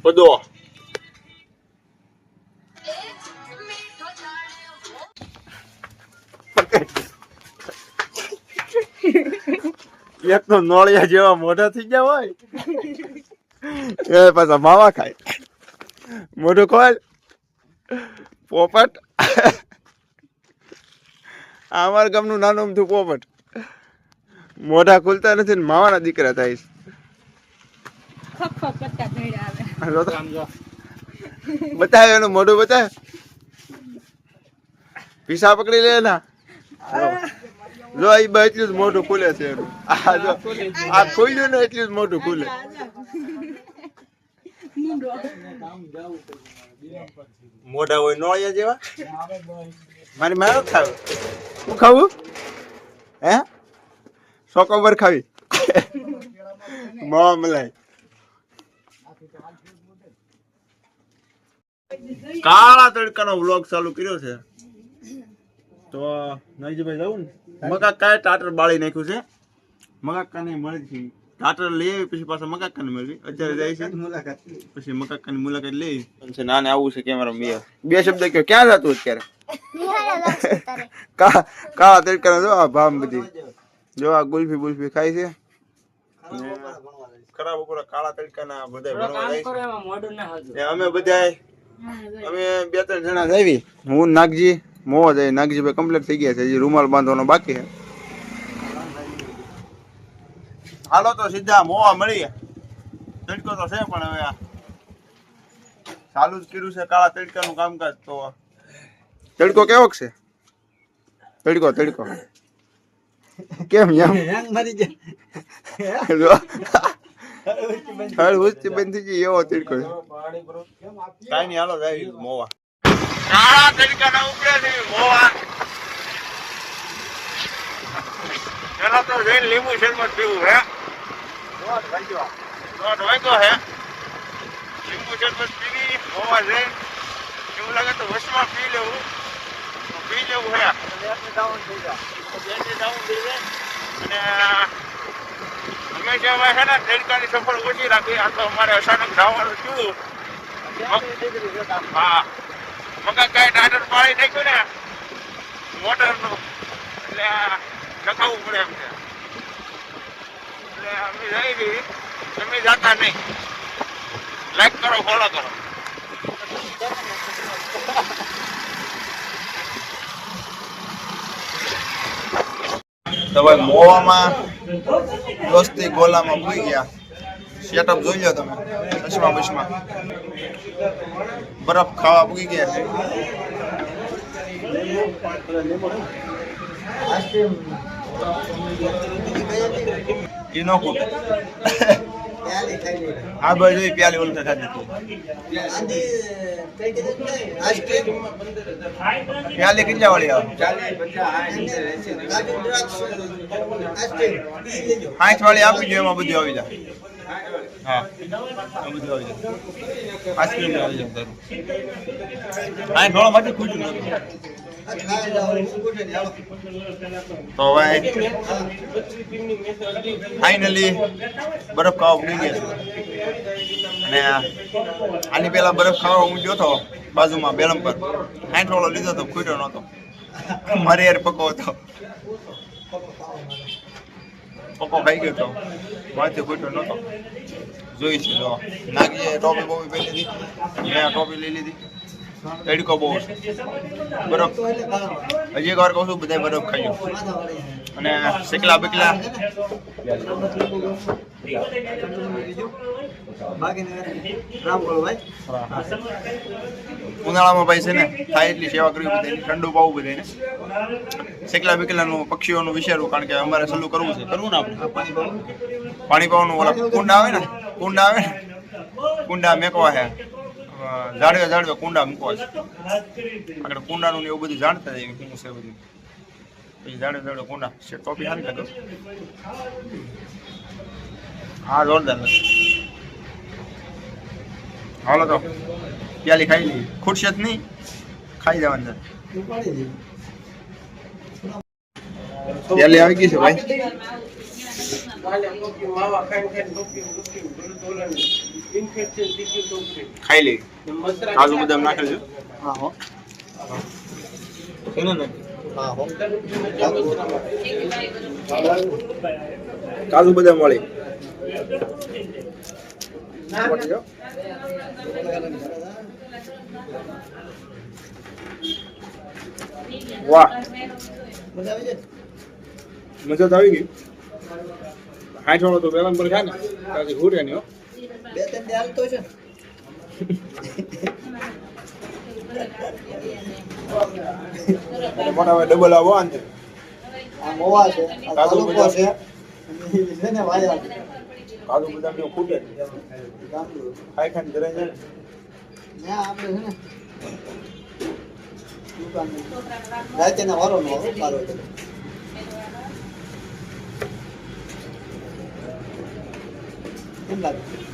બધો એક તો નોળિયા જેવા મોઢા થઈ ગયા હોય એ પાછા માવા ખાય મોઢું ખોલ પોપટ અમારા ગામનું નાનું અમથું પોપટ મોઢા ખુલતા નથી ને માવાના દીકરા થાય બતાવે એનું મોઢું બતાવે પીસા પકડી લે ના જો એ એટલું જ મોઢું ખુલે છે એનું આ જો આ ખુલ્યું ને એટલું જ મોઢું ખુલે મોઢા હોય નોળિયા જેવા મારી મારો ખાવ હું ખાવું હે સોકોબર ખાવી મા મલાઈ કાળા તડકાનો વ્લોગ ચાલુ કર્યો છે તો નજીભાઈ જવું ને મકાકા ટાટર બાળી નાખ્યું છે મકાકાને મળી છે ટાટર લઈ આવી પછી પાછા મકાકાને મળવી અત્યારે જાય છે પછી મકાકાની મુલાકાત લઈ છે નાને આવું છે કેમેરા મેં બે શબ્દ કયો ક્યાં જતું અત્યારે કાળા તડકાનો જો આ ભામ બધી જો આ ગુલ્ફી બુલ્ફી ખાય છે ખરાબ ઉપર કાળા તડકાના બધા અમે બધા અમે બે ત્રણ જણા આવી હું નાગજી મોવા જાય નાગજીભાઈ કમ્પ્લીટ થઈ ગયા છે હજી રૂમાલ બાંધવાનો બાકી છે હાલો તો સીધા મોવા મળીએ તડકો તો છે પણ હવે ચાલુ જ કર્યું છે કાળા તડકાનું કામકાજ તો તડકો કેવો છે તડકો તડકો કેમ એમ મરી જાય ઉસ્તી બંધ થઈ ગઈ એવો તડકો કાઈ નહીં હાલો જાય મોવા કાળા તડકાના ઉપરે નહીં મોવા પેલા તો જઈને લીંબુ શરબત પીવું હે દોઢ વાગ્યો હે લીંબુ શરબત પીવી મોવા જઈને એવું લાગે તો વસમાં પી લેવું પી લેવું હે ડાઉન થઈ જાય અને હંમેશા છે ને તડકાની સફળ ઓછી રાખી આ તો અમારે અચાનક જવાનું થયું હા મકા કાંઈ ટાટર પાડી નાખ્યું ને મોટરનું એટલે લખાવવું પડે એમ છે એટલે અમે જઈ તમે જાતા નહીં લાઈક કરો ફોલો કરો તો ભાઈ મોવામાં દોસ્તી ગોલામાં ભૂઈ ગયા સેટઅપ જોઈ લો તમે ચશ્મા બસમાં બરફ ખાવા ભૂગી ગયા છે નો કૂટ આ બાજુ પ્યાલી ઓલતા ખાધી પ્યાલી કેટલા વાળી આવે 60 વાળી આપી દો એમાં બધું આવી જાય હા બધું આવી જાય આઈસ્ક્રીમ આવી જાય આ થોડો માટે ખુશું નથી તો ભાઈ ફાઇનલી બરફ ખાવા ભૂલી ગયા અને આની પેલા બરફ ખાવા હું જોતો બાજુમાં બેલમ પર 60 વાળો લીધો તો ખૂટ્યો નતો મારે યાર પકો હતો પકો ખાઈ ગયો તો માથે ખૂટ્યો નતો જોઈ છે જો નાગીએ ટોપી બોપી પહેરી લીધી મેં ટોપી લઈ લીધી તડકો બહુ છે બરફ હજી એક વાર કહું છું બધા બરફ ખાઈ અને શેકલા બેકલા ઉનાળામાં ભાઈ છે ને થાય એટલી સેવા કરવી બધાની ઠંડુ પાવું બધાને શેકલા બેકલાનું પક્ષીઓનું વિચારવું કારણ કે અમારે સલું કરવું છે કરવું ને આપણે પાણી પાવાનું ઓલા કુંડા આવે ને કુંડા મેકવા છે ઝાડવે કુંડા મૂકવા છે આગળ કુંડાનું ને એવું બધું જાણતા જાય શું છે બધું પછી ઝાડવે કુંડા છે ટોપી સારી લાગે હા જોરદાર નથી હાલો તો પ્યાલી ખાઈ લઈએ ખુરશી જ નહીં ખાઈ જવાની પ્યાલી આવી ગઈ છે ભાઈ ખાઈ લે કાજુ બદામ નાખેલ છે હા હો છે ને હા હો કાજુ બદામ વાળી વાહ મજા તો આવી ગઈ 60 વાળો તો વેલણ પર ખાય ને ત્યાંથી ઘૂરે નહીં હો બે ત્રણ દે હાલતો છે મોટા ભાઈ ડબલ આવો આને આ મોવા છે આ કાજુ તાલુકો બદામ. છે છે ને વાયા કાજુ બદામ ને ખૂટે ગામડું ખાઈ ખાઈને ધરાઈ જાય ને આપણે છે ને દુકાન રાતેના વારો નો મારો કેમ લાગે